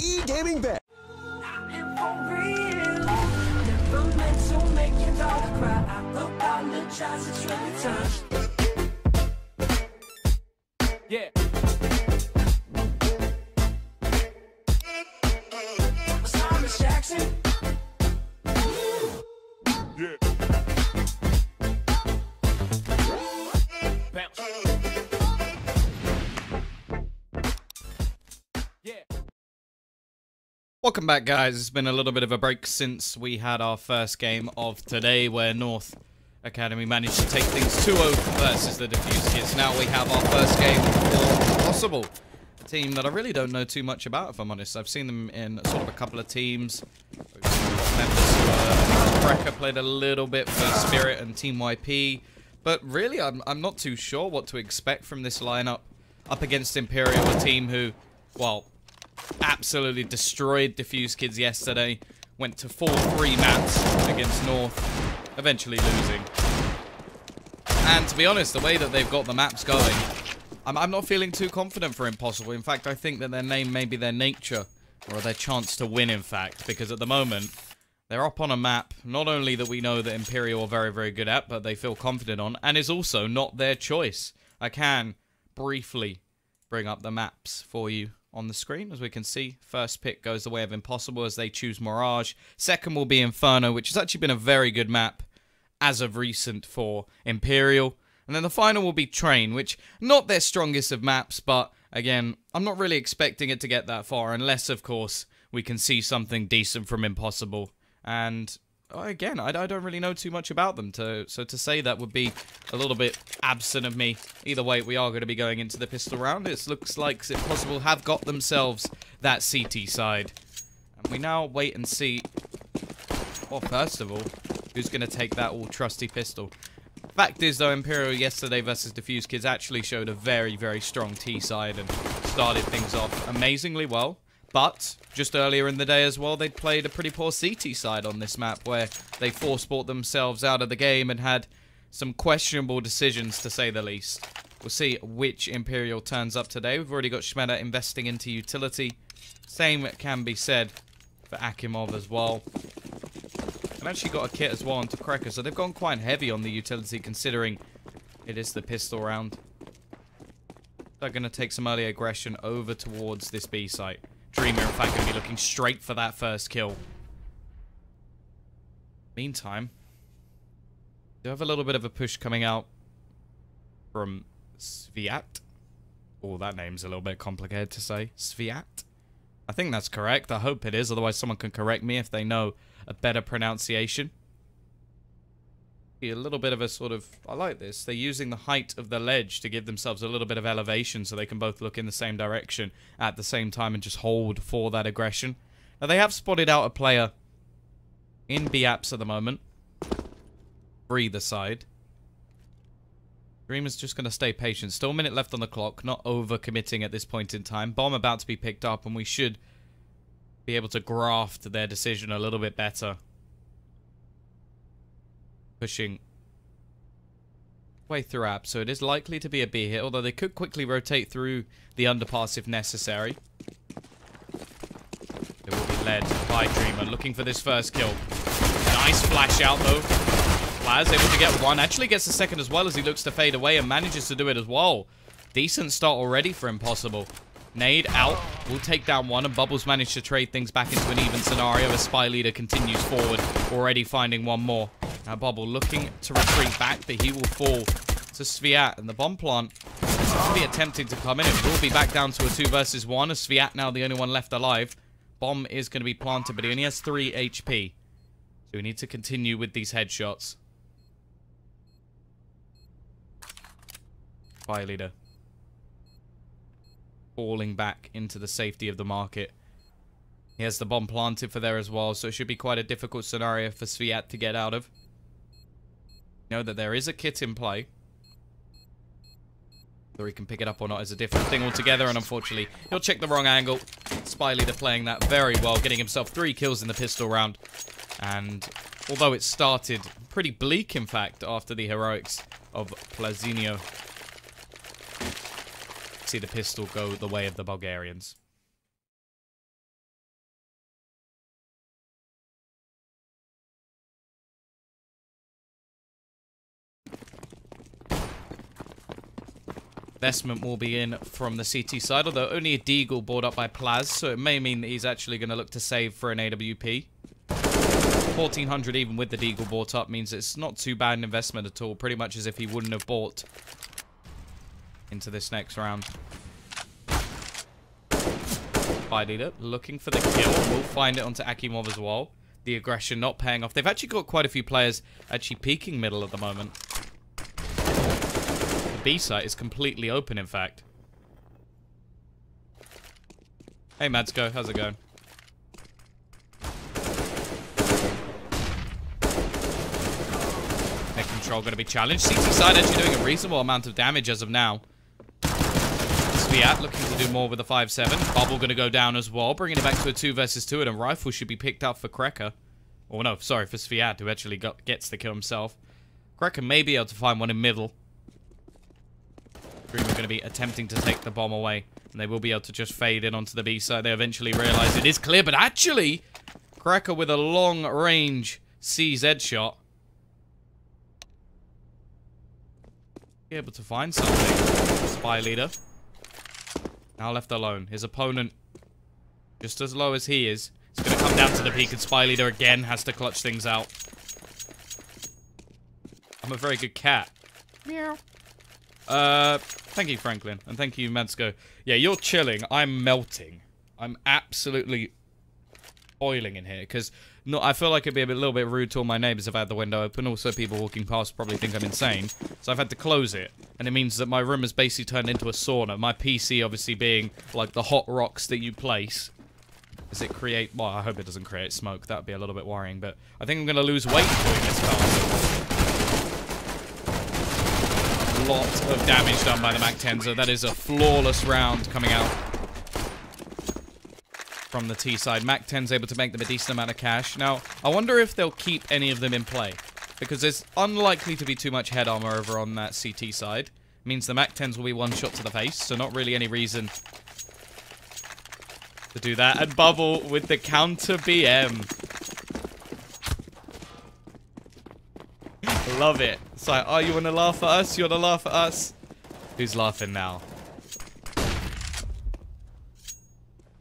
e-gaming bet. Yeah. Yeah. Bounce. Yeah. Welcome back, guys. It's been a little bit of a break since we had our first game of today, where North Academy managed to take things 2-0 versus the Diffuse Kids. Now we have our first game for Possible, a team that I really don't know too much about, if I'm honest. I've seen them in sort of a couple of teams. Brecker played a little bit for Spirit and Team YP, but really I'm not too sure what to expect from this lineup up against Imperial, a team who, well, absolutely destroyed Diffuse Kids yesterday, went to 4-3 maps against North, eventually losing. And to be honest, the way that they've got the maps going, I'm not feeling too confident for Impossible. In fact, I think that their name may be their nature, or their chance to win, in fact, because at the moment, they're up on a map, not only that we know that Imperial are very, very good at, but they feel confident on, and is also not their choice. I can briefly bring up the maps for you on the screen. As we can see, first pick goes the way of Impossible as they choose Mirage. Second will be Inferno, which has actually been a very good map as of recent for Imperial. And then the final will be Train, which, not their strongest of maps, but again, I'm not really expecting it to get that far, unless, of course, we can see something decent from Impossible. And again, I don't really know too much about them, so to say that would be a little bit absent of me. Either way, we are going to be going into the pistol round. It looks like Impossible have got themselves that CT side. And we now wait and see, well, first of all, who's going to take that all-trusty pistol. Fact is, though, Imperial yesterday versus Diffuse Kids actually showed a very, very strong T side and started things off amazingly well. But, just earlier in the day as well, they'd played a pretty poor CT side on this map, where they force-bought themselves out of the game and had some questionable decisions, to say the least. We'll see which Imperial turns up today. We've already got Schmeda investing into utility. Same can be said for Akimov as well. I've actually got a kit as well onto Cracker, so they've gone quite heavy on the utility, considering it is the pistol round. They're going to take some early aggression over towards this B site. Dreamer, in fact, going to be looking straight for that first kill. Meantime, we do have a little bit of a push coming out from Sviat. Oh, that name's a little bit complicated to say. Sviat? I think that's correct. I hope it is, otherwise someone can correct me if they know a better pronunciation. A little bit of a sort of... I like this. They're using the height of the ledge to give themselves a little bit of elevation so they can both look in the same direction at the same time and just hold for that aggression. Now, they have spotted out a player in B-Apps at the moment. Breather side. Dreamer's just going to stay patient. Still a minute left on the clock. Not over-committing at this point in time. Bomb about to be picked up, and we should be able to graft their decision a little bit better. Pushing way through app, so it is likely to be a B hit, although they could quickly rotate through the underpass if necessary. It will be led by Dreamer, looking for this first kill. Nice flash out, though. Plaz able to get one, actually gets the second as well as he looks to fade away and manages to do it as well. Decent start already for Impossible. Nade out, will take down one, and Bubbles managed to trade things back into an even scenario as Spy Leader continues forward, already finding one more. Now Bubble looking to retreat back, but he will fall to Sviat, and the bomb plant seems to be attempting to come in. It will be back down to a 2 versus 1, as Sviat now the only one left alive. Bomb is going to be planted, but he only has 3 HP. So we need to continue with these headshots. Spy Leader falling back into the safety of the market. He has the bomb planted for there as well, so it should be quite a difficult scenario for Sviat to get out of. Know that there is a kit in play. Whether he can pick it up or not is a different thing altogether, and unfortunately, he'll check the wrong angle. Spy Leader playing that very well, getting himself 3 kills in the pistol round. And although it started pretty bleak, in fact, after the heroics of Plazinio, see the pistol go the way of the Bulgarians. investment will be in from the CT side, although only a Deagle bought up by Plaz, so it may mean that he's actually going to look to save for an AWP. 1400 even with the Deagle bought up means it's not too bad an investment at all, pretty much as if he wouldn't have bought into this next round. Spy leader looking for the kill. We'll find it onto Akimov as well. The aggression not paying off. They've actually got quite a few players actually peeking middle at the moment. The B site is completely open, in fact. Hey, Madsko, how's it going? Net control going to be challenged. CT side actually doing a reasonable amount of damage as of now. Sviat looking to do more with the 5-7. Bubble going to go down as well, bringing it back to a 2 versus 2, and a rifle should be picked up for Krekker. Or no, sorry, for Sviat, who actually gets the kill himself. Krekker may be able to find one in middle. Dream are going to be attempting to take the bomb away, and they will be able to just fade in onto the B side. They eventually realize it is clear, but actually, Krekker with a long-range CZ shot. Be able to find something. Spy leader. Now left alone. His opponent, just as low as he is, it's going to come down to the peak, and Spy leader again has to clutch things out. I'm a very good cat. Meow. Thank you, Franklin, and thank you, Madsko. Yeah, you're chilling. I'm melting. I'm absolutely boiling in here, because I feel like it'd be a little bit rude to all my neighbors if I had the window open. Also, people walking past probably think I'm insane. So I've had to close it. And it means that my room has basically turned into a sauna. My PC obviously being like the hot rocks that you place. Does it create... Well, I hope it doesn't create smoke. That would be a little bit worrying. But I think I'm going to lose weight doing this fast. A lot of damage done by the MAC-10. So that is a flawless round coming out from the T side. MAC-10's able to make them a decent amount of cash. Now, I wonder if they'll keep any of them in play, because there's unlikely to be too much head armor over on that CT side. It means the MAC-10s will be one shot to the face, so not really any reason to do that. And Bubble with the counter BM. Love it. It's like, oh, you want to laugh at us? You want to laugh at us? Who's laughing now?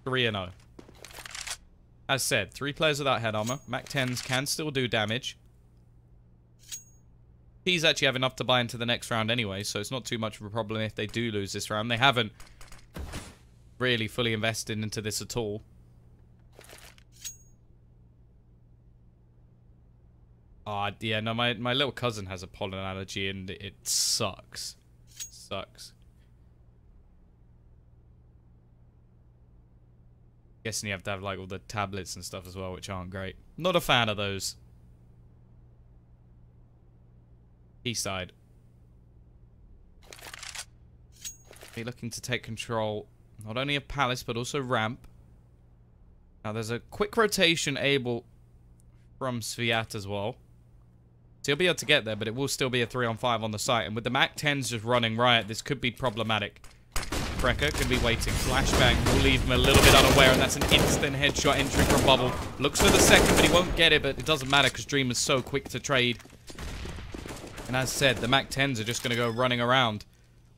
3-0. As said, 3 players without head armor. MAC-10s can still do damage. He's actually have enough to buy into the next round anyway, so it's not too much of a problem if they do lose this round. They haven't really fully invested into this at all. Yeah, no, my little cousin has a pollen allergy and it sucks. Sucks. Guessing you have to have like all the tablets and stuff as well, which aren't great. Not a fan of those. East side. Be looking to take control not only of Palace but also ramp. Now there's a quick rotation able from Sviat as well. So he'll be able to get there, but it will still be a 3-on-5 on the site. And with the MAC-10s just running riot, this could be problematic. Krekker could be waiting. Flashbang will leave him a little bit unaware, and that's an instant headshot entry from Bubble. Looks for the second, but he won't get it, but it doesn't matter because Dream is so quick to trade. And as said, the MAC-10s are just going to go running around.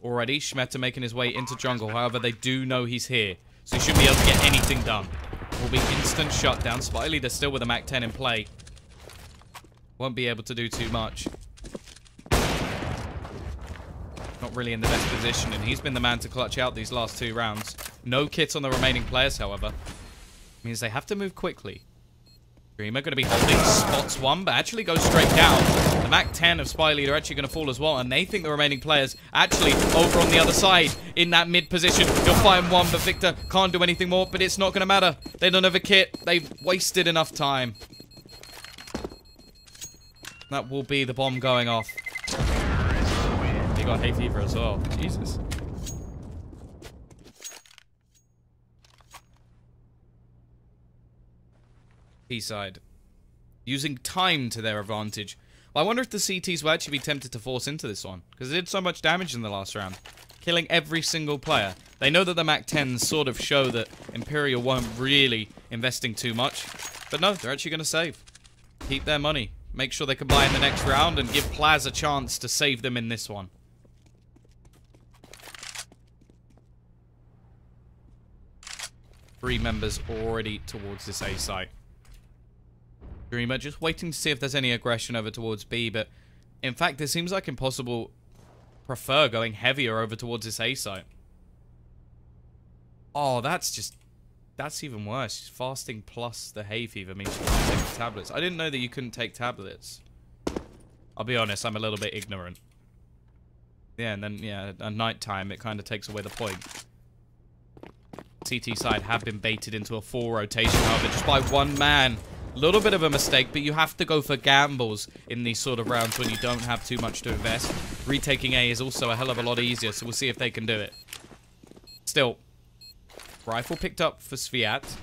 Already, Schmetter making his way into jungle. However, they do know he's here, so he shouldn't be able to get anything done. Will be instant shutdown. Spy leader still with a MAC-10 in play. Won't be able to do too much. Not really in the best position, and he's been the man to clutch out these last 2 rounds. No kits on the remaining players, however. Means they have to move quickly. Dreamer going to be holding spots 1, but actually goes straight down. The MAC-10 of Spy Leader actually going to fall as well, and they think the remaining players actually over on the other side in that mid position. He'll find one, but Victor can't do anything more, but it's not going to matter. They don't have a kit. They've wasted enough time. That will be the bomb going off. He got hay fever as well. Jesus. T-side. Using time to their advantage. Well, I wonder if the CTs will actually be tempted to force into this one, because it did so much damage in the last round. Killing every single player. They know that the MAC-10s sort of show that Imperial weren't really investing too much. But no, they're actually going to save. Keep their money. Make sure they can buy in the next round and give Plaz a chance to save them in this one. 3 members already towards this A site. Dreamer just waiting to see if there's any aggression over towards B, but in fact, it seems like Impossible prefer going heavier over towards this A site. Oh, that's even worse. Fasting plus the hay fever means you can't take the tablets. I didn't know that you couldn't take tablets. I'll be honest, I'm a little bit ignorant. Yeah, and then, yeah, at night time, it kind of takes away the point. CT side have been baited into a full rotation, however, just by 1 man. Little bit of a mistake, but you have to go for gambles in these sort of rounds when you don't have too much to invest. Retaking A is also a hell of a lot easier, so we'll see if they can do it. Still, rifle picked up for Sviat.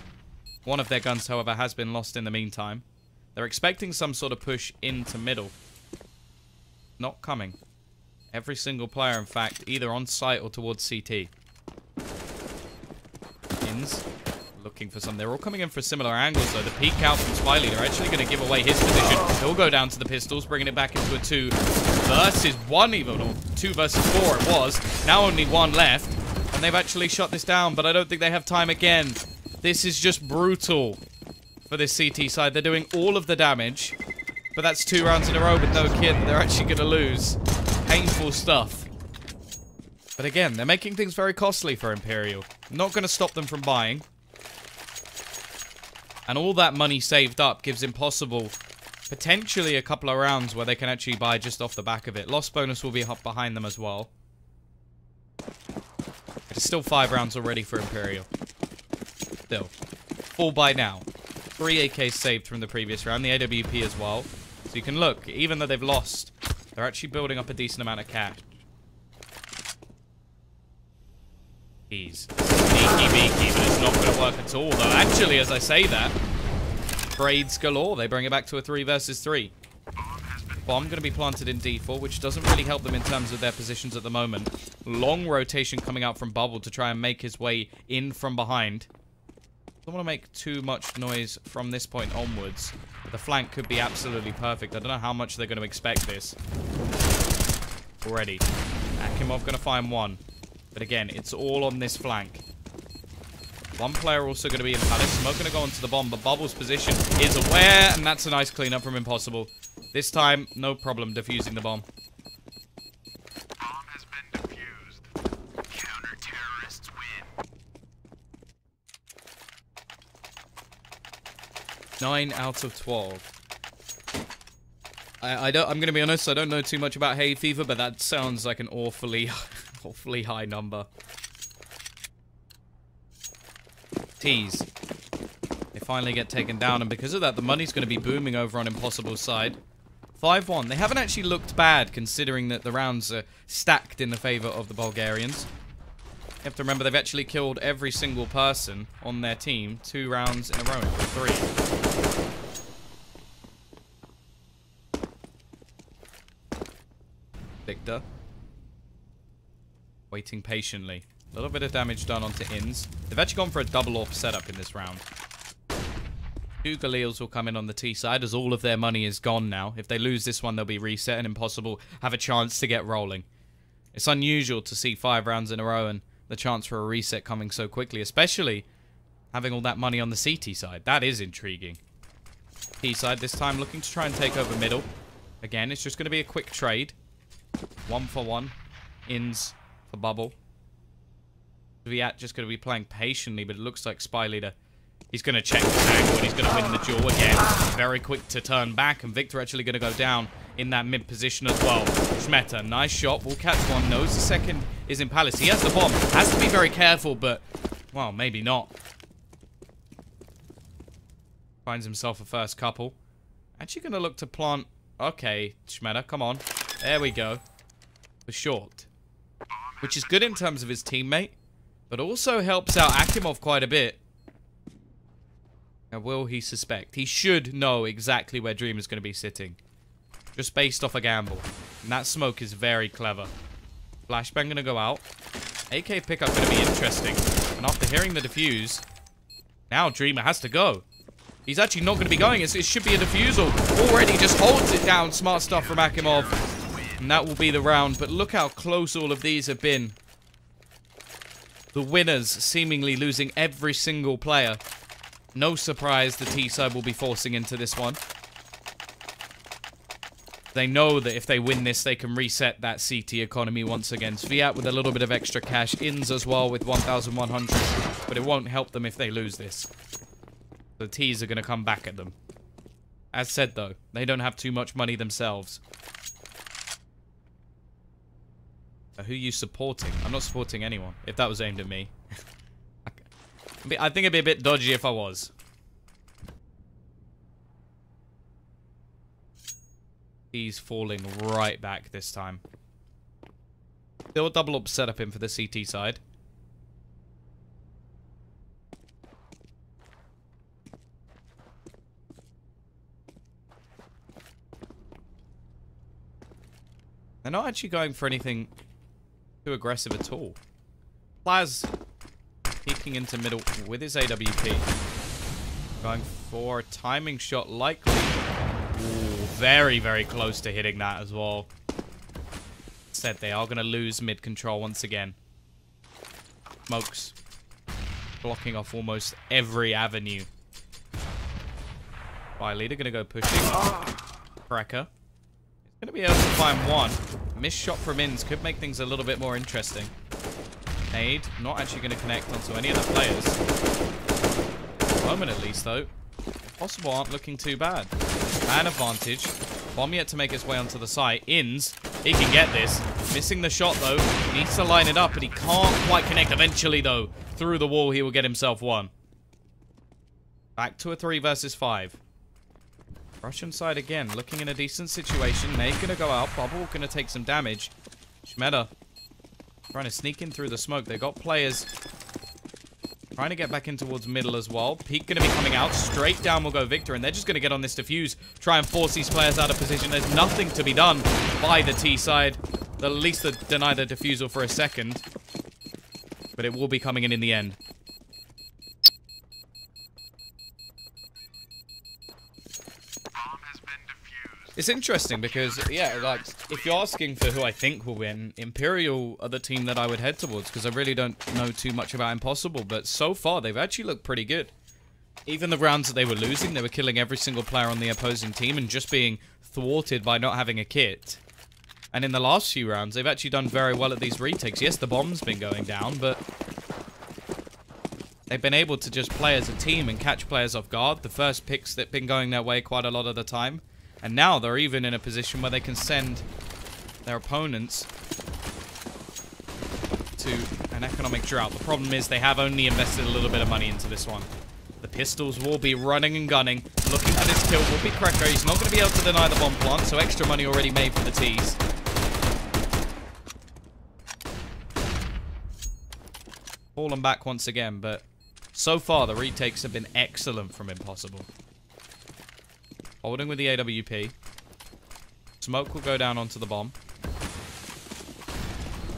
One of their guns, however, has been lost in the meantime. They're expecting some sort of push into middle. Not coming. Every single player, in fact, either on site or towards CT. Ins. Looking for some. They're all coming in for similar angles, though. The peek out from Spy Leader actually going to give away his position. He'll go down to the pistols, bringing it back into a 2 versus 1 even, or 2 versus 4 it was. Now only 1 left, and they've actually shut this down, but I don't think they have time again. This is just brutal for this CT side. They're doing all of the damage, but that's 2 rounds in a row with no kit that they're actually going to lose. Painful stuff. But again, they're making things very costly for Imperial. Not going to stop them from buying. And all that money saved up gives Impossible potentially a couple of rounds where they can actually buy just off the back of it. Loss bonus will be up behind them as well. It's still 5 rounds already for Imperial. Still. Full buy now. 3 AKs saved from the previous round. The AWP as well. So you can look, even though they've lost, they're actually building up a decent amount of cash. Sneaky beaky, but it's not going to work at all, though. Actually, as I say that, trades galore. They bring it back to a 3 versus 3. Bomb going to be planted in D4, which doesn't really help them in terms of their positions at the moment. Long rotation coming out from Bubble to try and make his way in from behind. Don't want to make too much noise from this point onwards. The flank could be absolutely perfect. I don't know how much they're going to expect this. Already. Akimov going to find 1. But again, it's all on this flank. 1 player also going to be in Palace. Smoke going to go onto the bomb, but Bubble's position is aware, and that's a nice cleanup from Impossible. This time, no problem defusing the bomb. Bomb has been defused. Counter-terrorists win. 9 out of 12. I'm going to be honest, I don't know too much about hay fever, but that sounds like an awfully high number. Tease. They finally get taken down, and because of that, the money's going to be booming over on Impossible's side. 5-1. They haven't actually looked bad, considering that the rounds are stacked in the favor of the Bulgarians. You have to remember, they've actually killed every single person on their team 2 rounds in a row, or 3. Victor. Waiting patiently. A little bit of damage done onto Ins. They've actually gone for a double AWP setup in this round. 2 Galils will come in on the T side as all of their money is gone now. If they lose this one, they'll be reset and Impossible have a chance to get rolling. It's unusual to see 5 rounds in a row and the chance for a reset coming so quickly, especially having all that money on the CT side. That is intriguing. T side this time looking to try and take over middle. Again, it's just going to be a quick trade. 1 for 1. Ins for Bubble. Viat just going to be playing patiently, but it looks like Spy Leader. He's going to check the angle and he's going to win the duel again. Very quick to turn back, and Victor actually going to go down in that mid position as well. Schmeta, nice shot. Will catch one. Knows the second is in Palace. He has the bomb. Has to be very careful, but, well, maybe not. Finds himself a first couple. Actually going to look to plant. Okay, Schmeta, come on. There we go. For short. Which is good in terms of his teammate, but also helps out Akimov quite a bit. Now, will he suspect? He should know exactly where Dream is going to be sitting. Just based off a gamble. And that smoke is very clever. Flashbang going to go out. AK pickup going to be interesting. And after hearing the defuse, now Dreamer has to go. He's actually not going to be going. It should be a defusal. Already just holds it down. Smart stuff from Akimov. And that will be the round. But look how close all of these have been. The winners seemingly losing every single player. No surprise the T-side will be forcing into this one. They know that if they win this, they can reset that CT economy once again. Sviat with a little bit of extra cash. Ins as well with 1,100. But it won't help them if they lose this. The T's are going to come back at them. As said, though, they don't have too much money themselves. Who are you supporting? I'm not supporting anyone, if that was aimed at me. I think it'd be a bit dodgy if I was. He's falling right back this time. Still a double up setup in for the CT side. They're not actually going for anything too aggressive at all. Plaz peeking into middle with his AWP. Going for a timing shot likely. Ooh, very, very close to hitting that as well. Said they are going to lose mid control once again. Smokes. Blocking off almost every avenue. Fire leader going to go pushing. Cracker. Going to be able to find one. Missed shot from Ins could make things a little bit more interesting. Nade, not actually going to connect onto any of the players. At the moment at least, though. Possible aren't looking too bad. Man advantage. Bomb yet to make its way onto the site. Ins, he can get this. Missing the shot, though. Needs to line it up, but he can't quite connect. Eventually, though, through the wall, he will get himself one. Back to a 3 versus 5. Russian side again, looking in a decent situation. Nade gonna go out. Bubble gonna take some damage. Schmeda trying to sneak in through the smoke. They got players trying to get back in towards middle as well. Peak gonna be coming out. Straight down will go Victor, and they're just gonna get on this defuse. Try and force these players out of position. There's nothing to be done by the T side. They'll at least deny the defusal for a second. But it will be coming in the end. It's interesting because, yeah, like, if you're asking for who I think will win, Imperial are the team that I would head towards, because I really don't know too much about Impossible, but so far, they've actually looked pretty good. Even the rounds that they were losing, they were killing every single player on the opposing team and just being thwarted by not having a kit. And in the last few rounds, they've actually done very well at these retakes. Yes, the bomb's been going down, but they've been able to just play as a team and catch players off guard. The first picks that have been going their way quite a lot of the time. And now they're even in a position where they can send their opponents to an economic drought. The problem is they have only invested a little bit of money into this one. The pistols will be running and gunning. Looking for this kill will be Cracker. He's not going to be able to deny the bomb plant, so extra money already made for the T's. Fallen back once again, but so far the retakes have been excellent from Impossible. Holding with the AWP. Smoke will go down onto the bomb.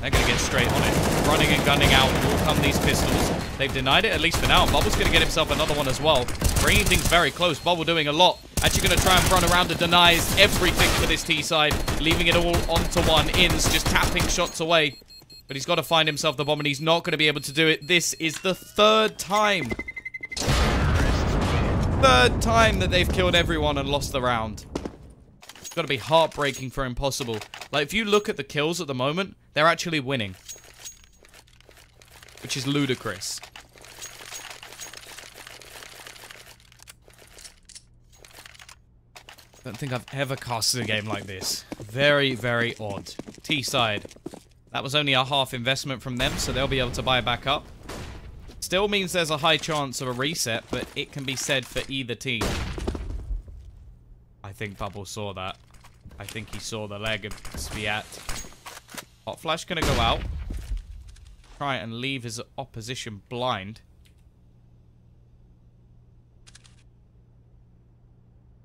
They're going to get straight on it. Running and gunning out. Will come these pistols. They've denied it, at least for now. Bubble's going to get himself another one as well. Bringing things very close. Bubble doing a lot. Actually going to try and run around and denies everything for this T side. Leaving it all onto one. Ins just tapping shots away. But he's got to find himself the bomb, and he's not going to be able to do it. This is the third time. Third time that they've killed everyone and lost the round. It's got to be heartbreaking for Impossible. Like, if you look at the kills at the moment, they're actually winning. Which is ludicrous. I don't think I've ever casted a game like this. Very, very odd. T-side. That was only a half investment from them, so they'll be able to buy back up. Still means there's a high chance of a reset, but it can be said for either team. I think Bubble saw that. I think he saw the leg of Sviat. Hot Flash gonna go out. Try and leave his opposition blind.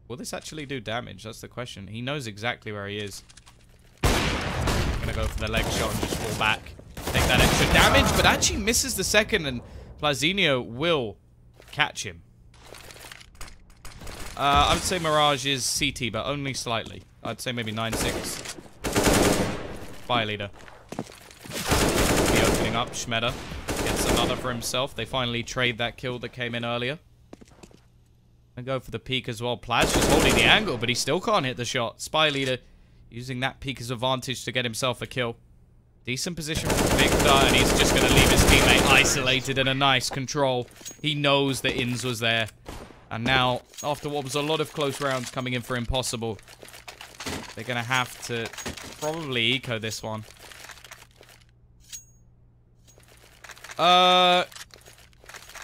Will this actually do damage? That's the question. He knows exactly where he is. Gonna go for the leg shot and just fall back. Take that extra damage, but actually misses the second, and Plazinho will catch him. I would say Mirage is CT, but only slightly. I'd say maybe 9-6. Fire leader. Be opening up. Schmeda Gets another for himself. They finally trade that kill that came in earlier. And go for the peek as well. Plaz just holding the angle, but he still can't hit the shot. Spy Leader using that peek as advantage to get himself a kill. Decent position for Victor, and he's just going to leave his teammate isolated in a nice control. He knows that Inns was there. And now, after what was a lot of close rounds coming in for Impossible, they're going to have to probably eco this one.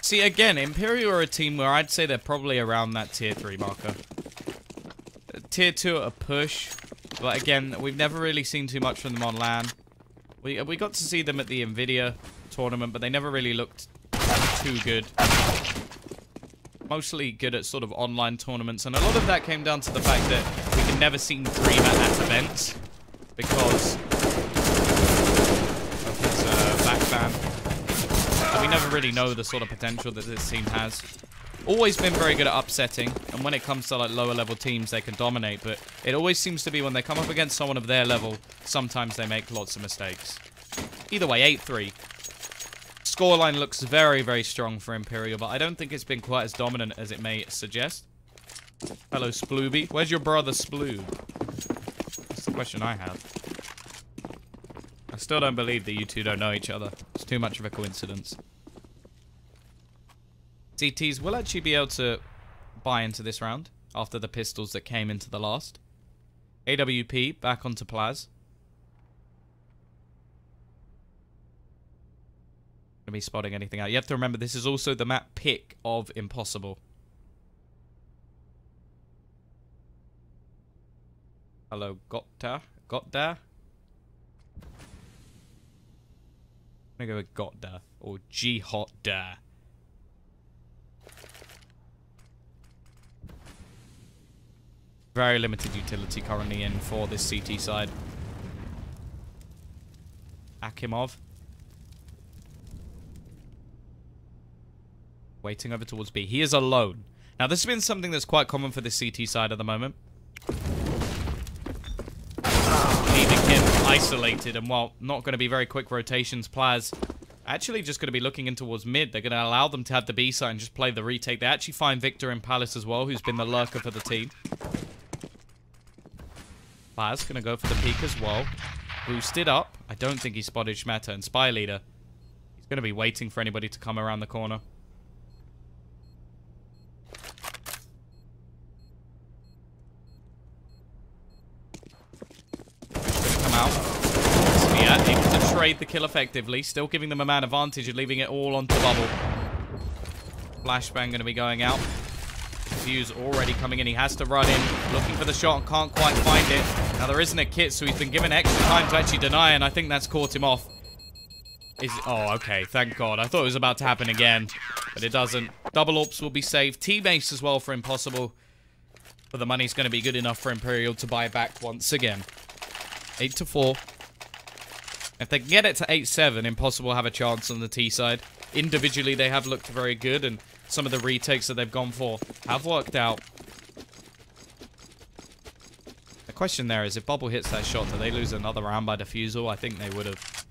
See, again, Imperial are a team where I'd say they're probably around that tier 3 marker. Tier 2 at a push. But again, we've never really seen too much from them on LAN. We got to see them at the Nvidia tournament, but they never really looked too good. Mostly good at sort of online tournaments, and a lot of that came down to the fact that we can never seem Dream at events because of his backband. So we never really know the sort of potential that this team has. Always been very good at upsetting, and when it comes to like lower level teams, they can dominate, but it always seems to be when they come up against someone of their level, sometimes they make lots of mistakes. Either way, 8-3. Scoreline looks very, very strong for Imperial, but I don't think it's been quite as dominant as it may suggest. Hello, Splooby. Where's your brother, Sploob? That's the question I have. I still don't believe that you two don't know each other. It's too much of a coincidence. CTs will actually be able to buy into this round after the pistols that came into the last. AWP back onto Plaz. Gonna be spotting anything out. You have to remember this is also the map pick of Impossible. Hello, Gotta. I'm gonna go with Gotta or G-Hot-Da. Very limited utility currently in for this CT side. Akimov. Waiting over towards B. He is alone. Now, this has been something that's quite common for the CT side at the moment. Leaving him isolated, and while not going to be very quick rotations, Plaz actually just going to be looking in towards mid. They're going to allow them to have the B side and just play the retake. They actually find Victor in Palace as well, who's been the lurker for the team. Plaz going to go for the peek as well. Boosted up. I don't think he spotted Schmatter, and Spy Leader. He's going to be waiting for anybody to come around the corner. Out. Sviat able to trade the kill effectively, still giving them a man advantage and leaving it all onto Bubble. Flashbang going to be going out. Fuse already coming in. He has to run in, looking for the shot and can't quite find it. Now there isn't a kit, so he's been given extra time to actually deny, and I think that's caught him off. Oh, okay. Thank God. I thought it was about to happen again, but it doesn't. Double AWPs will be saved. T-base as well for Impossible. But the money's going to be good enough for Imperial to buy back once again. 8-4. If they can get it to 8-7, Impossible have a chance on the T side. Individually, they have looked very good, and some of the retakes that they've gone for have worked out. The question there is, if Bubble hits that shot, do they lose another round by defusal? I think they would have.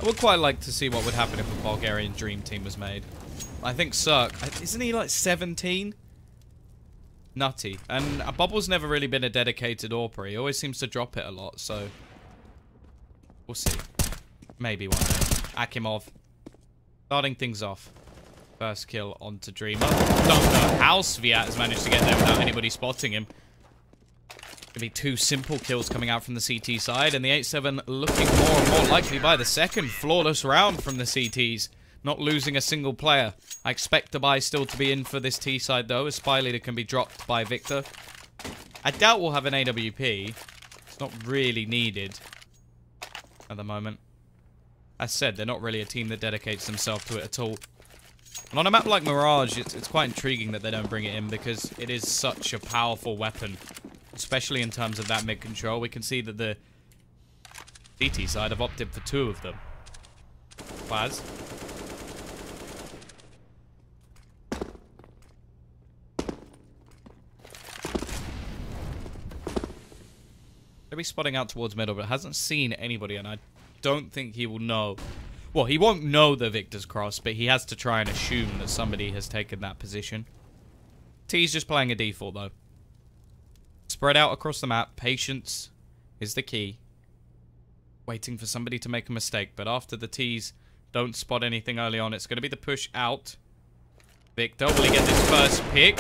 I would quite like to see what would happen if a Bulgarian Dream Team was made. I think Cirque, isn't he like 17? Nutty. And Bubble's never really been a dedicated AWPer. He always seems to drop it a lot, so we'll see. Maybe one day. Akimov. Starting things off. First kill onto Dreamer. Don't know how Sviat has managed to get there without anybody spotting him. Gonna be 2 simple kills coming out from the CT side, and the 8-7 looking more and more likely by the second. Flawless round from the CTs. Not losing a single player. I expect the buy still to be in for this T side though, as Spy Leader can be dropped by Victor. I doubt we'll have an AWP. It's not really needed at the moment. As said, they're not really a team that dedicates themselves to it at all. And on a map like Mirage, it's quite intriguing that they don't bring it in, because it is such a powerful weapon. Especially in terms of that mid-control. We can see that the CT side have opted for 2 of them. Plaz. Gonna be spotting out towards middle, but hasn't seen anybody, and I don't think he will know. Well, he won't know the Victor's Cross, but he has to try and assume that somebody has taken that position. T's just playing a default, though. Spread out across the map. Patience is the key. Waiting for somebody to make a mistake, but after the T's don't spot anything early on, it's going to be the push out. Victor, will he get this first pick?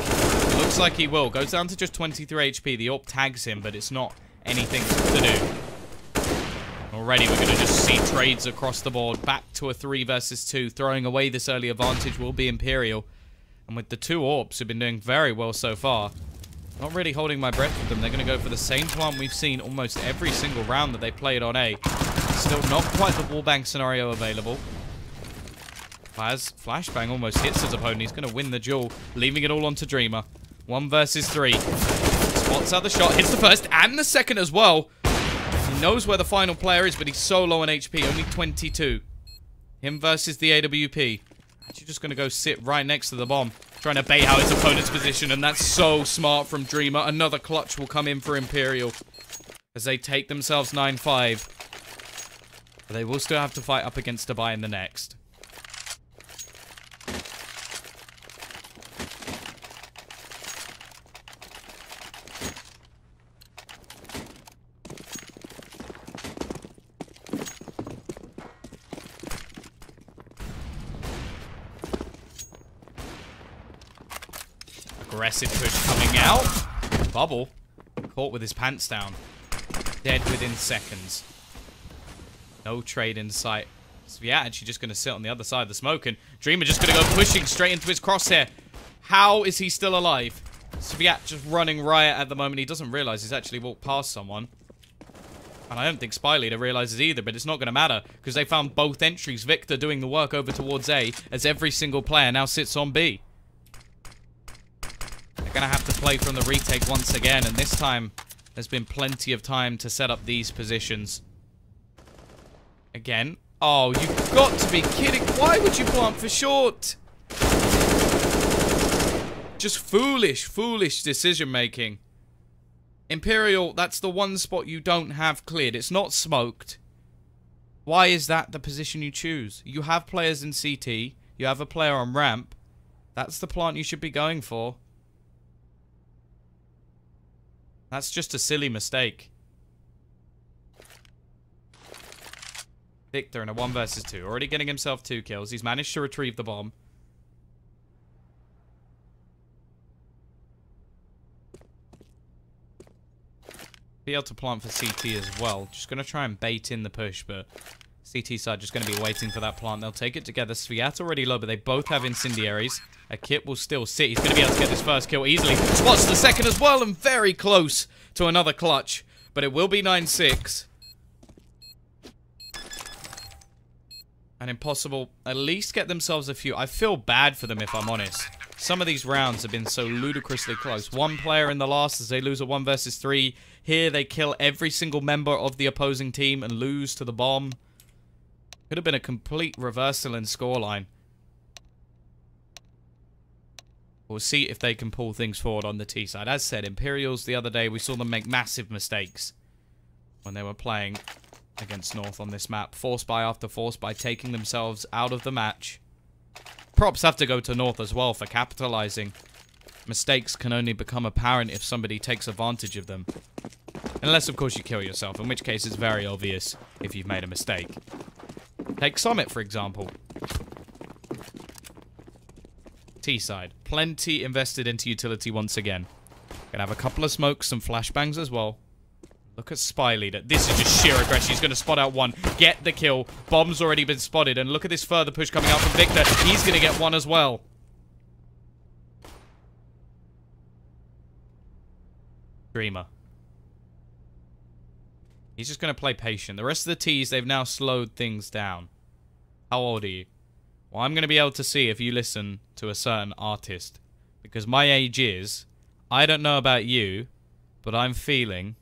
Looks like he will. Goes down to just 23 HP. The AWP tags him, but it's not anything to do. Already we're going to just see trades across the board. Back to a 3 versus 2. Throwing away this early advantage will be Imperial. And with the 2 AWPs who've been doing very well so far, not really holding my breath with them. They're going to go for the same plant we've seen almost every single round that they played on A. Still not quite the wallbang scenario available. As Flashbang almost hits his opponent, he's going to win the duel, leaving it all onto Dreamer. 1 versus 3. Spots out the shot, hits the first and the second as well. He knows where the final player is, but he's so low on HP, only 22. Him versus the AWP. Actually just going to go sit right next to the bomb, trying to bait out his opponent's position, and that's so smart from Dreamer. Another clutch will come in for Imperial as they take themselves 9-5. But they will still have to fight up against Dubai in the next. Aggressive push coming out. Bubble. Caught with his pants down. Dead within seconds. No trade in sight. Sviat actually just going to sit on the other side of the smoke, and Dreamer just going to go pushing straight into his crosshair. How is he still alive? Sviat just running riot at the moment. He doesn't realize he's actually walked past someone. And I don't think Spy Leader realizes either, but it's not going to matter because they found both entries. Victor doing the work over towards A as every single player now sits on B. Gonna have to play from the retake once again, and this time there's been plenty of time to set up these positions. Again. Oh, you've got to be kidding. Why would you plant for short? Just foolish decision making. Imperial, that's the one spot you don't have cleared. It's not smoked. Why is that the position you choose? You have players in CT. You have a player on ramp. That's the plant you should be going for. That's just a silly mistake. Victor in a 1 versus 2. Already getting himself 2 kills. He's managed to retrieve the bomb. Be able to plant for CT as well. Just going to try and bait in the push, but CT side just going to be waiting for that plant. They'll take it together. Sviat already low, but they both have incendiaries. A kit will still sit. He's going to be able to get this first kill easily. Spots the second as well, and very close to another clutch. But it will be 9-6. And Impossible at least get themselves a few. I feel bad for them, if I'm honest. Some of these rounds have been so ludicrously close. One player in the last as they lose a 1 versus 3. Here they kill every single member of the opposing team and lose to the bomb. Could have been a complete reversal in scoreline. We'll see if they can pull things forward on the T side. As said, Imperials the other day, we saw them make massive mistakes when they were playing against North on this map. Force buy after force buy, taking themselves out of the match. Props have to go to North as well for capitalizing. Mistakes can only become apparent if somebody takes advantage of them. Unless, of course, you kill yourself, in which case it's very obvious if you've made a mistake. Take Summit, for example. T-side. Plenty invested into utility once again. Gonna have a couple of smokes, some flashbangs as well. Look at Spy Leader. This is just sheer aggression. He's going to spot out one. Get the kill. Bomb's already been spotted. And look at this further push coming out from Victor. He's going to get one as well. Dreamer. He's just going to play patient. The rest of the T's, they've now slowed things down. How old are you? Well, I'm going to be able to see if you listen to a certain artist. Because my age is... I don't know about you, but I'm feeling...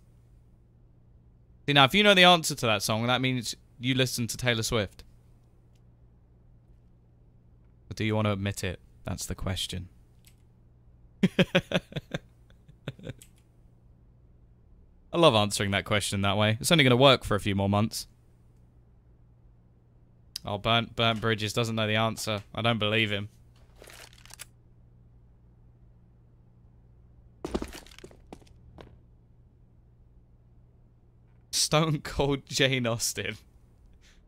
See, now, if you know the answer to that song, that means you listen to Taylor Swift. But do you want to admit it? That's the question. I love answering that question that way. It's only going to work for a few more months. Oh, Burnt Bridges doesn't know the answer. I don't believe him. Stone Cold Jane Austen.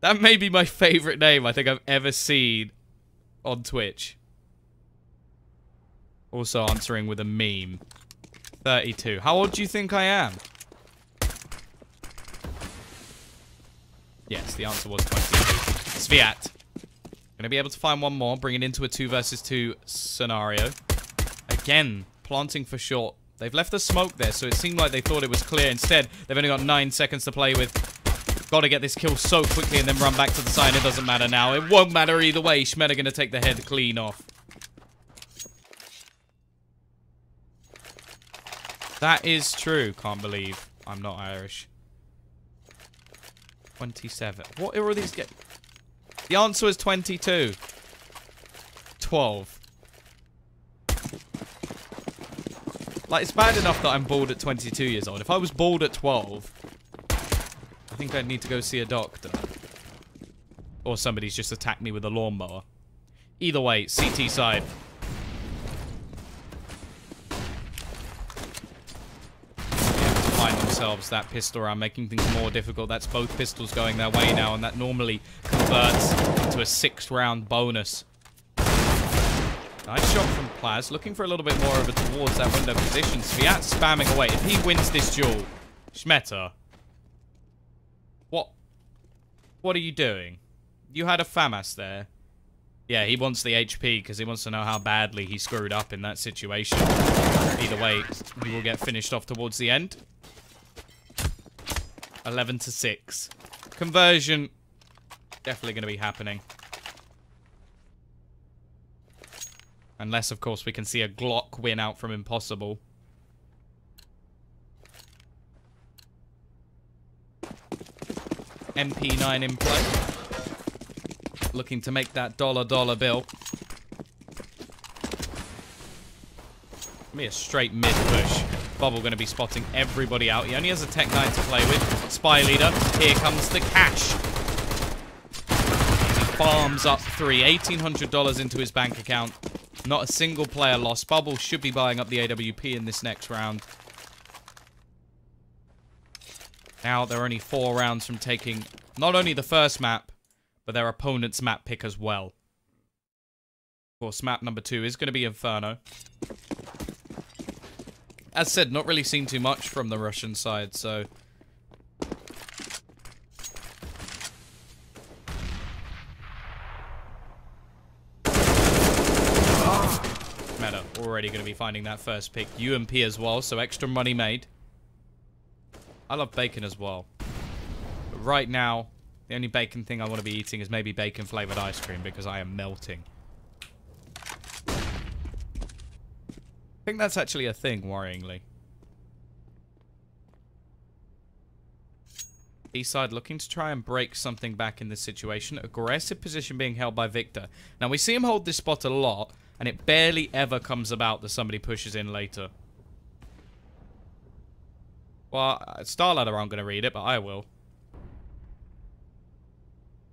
That may be my favorite name I think I've ever seen on Twitch. Also answering with a meme. 32. How old do you think I am? Yes, the answer was 22. Sviat. Gonna be able to find one more, bring it into a 2 versus 2 scenario. Again, planting for short. They've left the smoke there, so it seemed like they thought it was clear. Instead, they've only got 9 seconds to play with. Got to get this kill so quickly and then run back to the side. It doesn't matter now. It won't matter either way. Schmed are going to take the head clean off. That is true. Can't believe I'm not Irish. 27. What are all these get? The answer is 22. 12. Like, it's bad enough that I'm bald at 22 years old. If I was bald at 12, I think I'd need to go see a doctor. Or somebody's just attacked me with a lawnmower. Either way, CT side. Find themselves that pistol round, making things more difficult. That's both pistols going their way now, and that normally converts into a 6th round bonus. Nice shot from Plaz, looking for a little bit more over towards that window position. Sviat spamming away. If he wins this duel, Schmetter. What are you doing? You had a FAMAS there. Yeah, he wants the HP because he wants to know how badly he screwed up in that situation. Either way, we will get finished off towards the end. 11-6. Conversion definitely going to be happening. Unless, of course, we can see a Glock win out from Impossible. MP9 in play. Looking to make that dollar bill. Be a straight mid push. Bubble going to be spotting everybody out. He only has a Tech 9 to play with. Spy leader. Here comes the cash. He farms up 3. $1,800 into his bank account. Not a single player lost. Bubble should be buying up the AWP in this next round. Now they're only 4 rounds from taking not only the first map, but their opponent's map pick as well. Of course, map number 2 is going to be Inferno. As said, not really seen too much from the Russian side, so... Meta already going to be finding that first pick. UMP as well, so extra money made. I love bacon as well. But right now, the only bacon thing I want to be eating is maybe bacon-flavored ice cream because I am melting. I think that's actually a thing, worryingly. Eastside looking to try and break something back in this situation. Aggressive position being held by Victor. Now, we see him hold this spot a lot, and it barely ever comes about that somebody pushes in later. Well, Starladder aren't going to read it, but I will.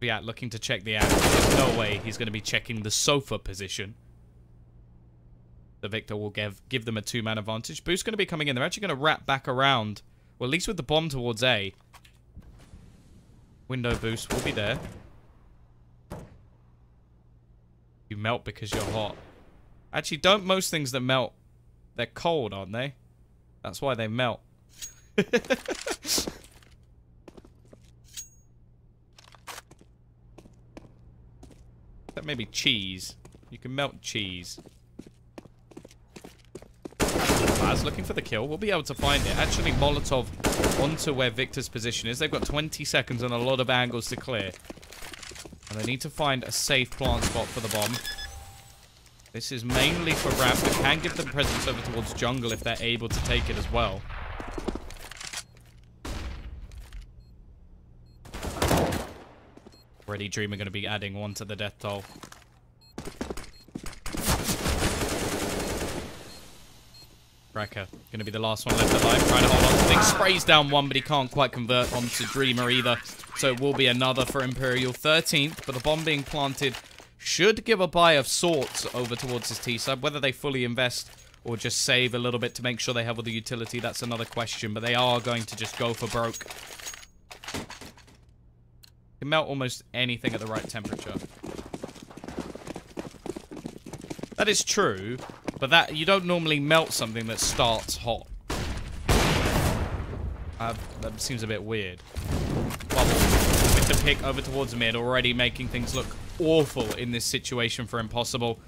But yeah, looking to check the angle. There's no way he's going to be checking the sofa position. The Victor will give them a 2-man advantage. Boost going to be coming in. They're actually going to wrap back around. Well, at least with the bomb towards A. Window boost will be there. You melt because you're hot. Actually, don't most things that melt, they're cold, aren't they? That's why they melt. That may be cheese. You can melt cheese. Baz looking for the kill. We'll be able to find it. Actually, Molotov onto where Victor's position is. They've got 20 seconds and a lot of angles to clear. And they need to find a safe plant spot for the bomb. This is mainly for ramp, but can give them presence over towards jungle if they're able to take it as well. Already Dreamer going to be adding 1 to the death toll. Wrecker gonna be the last one left alive, trying to hold on to things. Sprays down one, but he can't quite convert onto Dreamer either. So it will be another for Imperial. 13th, but the bomb being planted should give a buy of sorts over towards his T-side. Whether they fully invest or just save a little bit to make sure they have all the utility, that's another question. But they are going to just go for broke. Can melt almost anything at the right temperature. That is true, but that you don't normally melt something that starts hot. That seems a bit weird. Bubble with the pick over towards mid, already making things look awful in this situation for Impossible.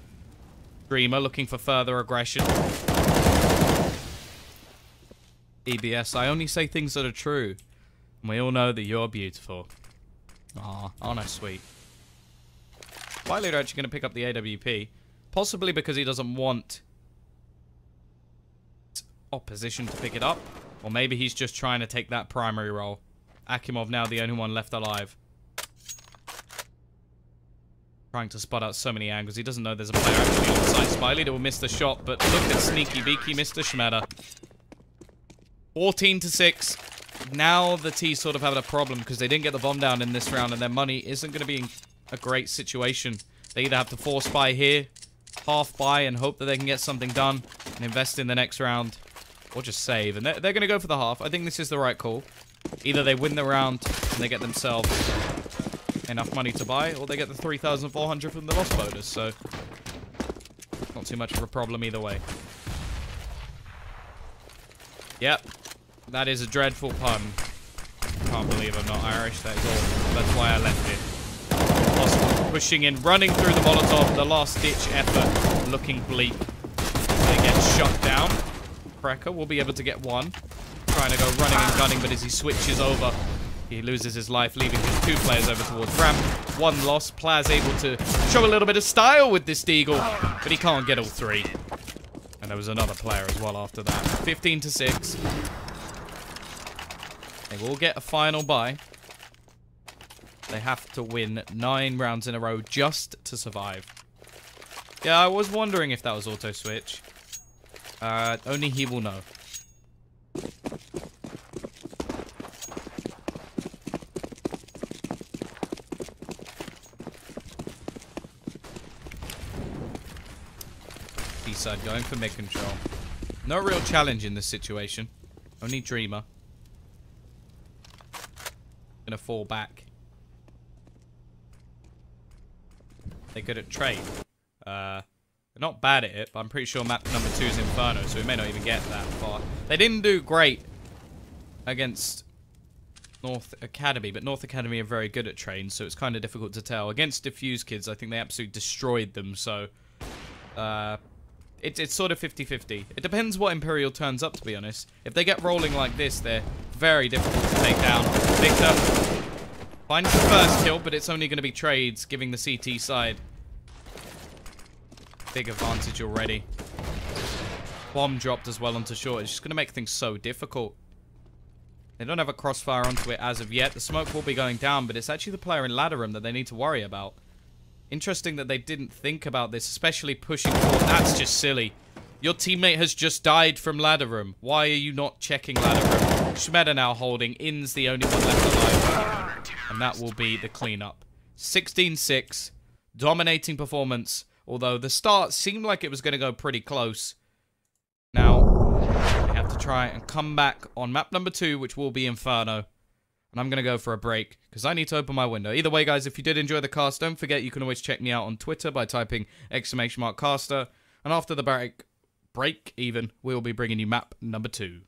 Dreamer looking for further aggression. EBS, I only say things that are true. And we all know that you're beautiful. Aw, aren't I sweet? Wiley are actually going to pick up the AWP. Possibly because he doesn't want opposition to pick it up. Or maybe he's just trying to take that primary role. Akimov now the only one left alive. Trying to spot out so many angles. He doesn't know there's a player actually on site. Spy Leader will miss the shot, but look at Sneaky Beaky, Mr. Schmeder. 14-6. Now the T sort of have a problem because they didn't get the bomb down in this round and their money isn't going to be in a great situation. They either have to force buy here, half buy and hope that they can get something done and invest in the next round, or just save. And they're going to go for the half. I think this is the right call. Either they win the round and they get themselves enough money to buy, or they get the 3,400 from the loss bonus. So not too much of a problem either way. Yep, that is a dreadful pun. Can't believe I'm not Irish. That is awful. That's why I left it. Impossible. Pushing in, running through the Molotov. The last-ditch effort looking bleak. They get shut down. Cracker will be able to get one. Trying to go running and gunning, but as he switches over, he loses his life, leaving his two players over towards ramp. One loss. Plaz able to show a little bit of style with this Deagle, but he can't get all three. And there was another player as well after that. 15-6. They will get a final buy. They have to win 9 rounds in a row just to survive. Yeah, I was wondering if that was auto switch. Only he will know. T-side going for mid control. No real challenge in this situation. Only Dreamer. Gonna fall back. They're good at trade. They're not bad at it, but I'm pretty sure map number 2 is Inferno, so we may not even get that far. They didn't do great against North Academy, but North Academy are very good at trades, so it's kind of difficult to tell. Against Diffuse Kids, I think they absolutely destroyed them, so it's sort of 50-50. It depends what Imperial turns up, to be honest. If they get rolling like this, they're very difficult to take down. Victor finds the first kill, but it's only going to be trades, giving the CT side big advantage already. Bomb dropped as well onto short. It's just going to make things so difficult. They don't have a crossfire onto it as of yet. The smoke will be going down, but it's actually the player in ladder room that they need to worry about. Interesting that they didn't think about this, especially pushing forward. That's just silly. Your teammate has just died from ladder room. Why are you not checking ladder room? Schmeder now holding. In's the only one left alive. And that will be the cleanup. 16-6. Dominating performance. Although the start seemed like it was going to go pretty close. Now, we have to try and come back on map number 2, which will be Inferno. And I'm going to go for a break, because I need to open my window. Either way, guys, if you did enjoy the cast, don't forget you can always check me out on Twitter by typing !caster. And after the break even, we'll be bringing you map number 2.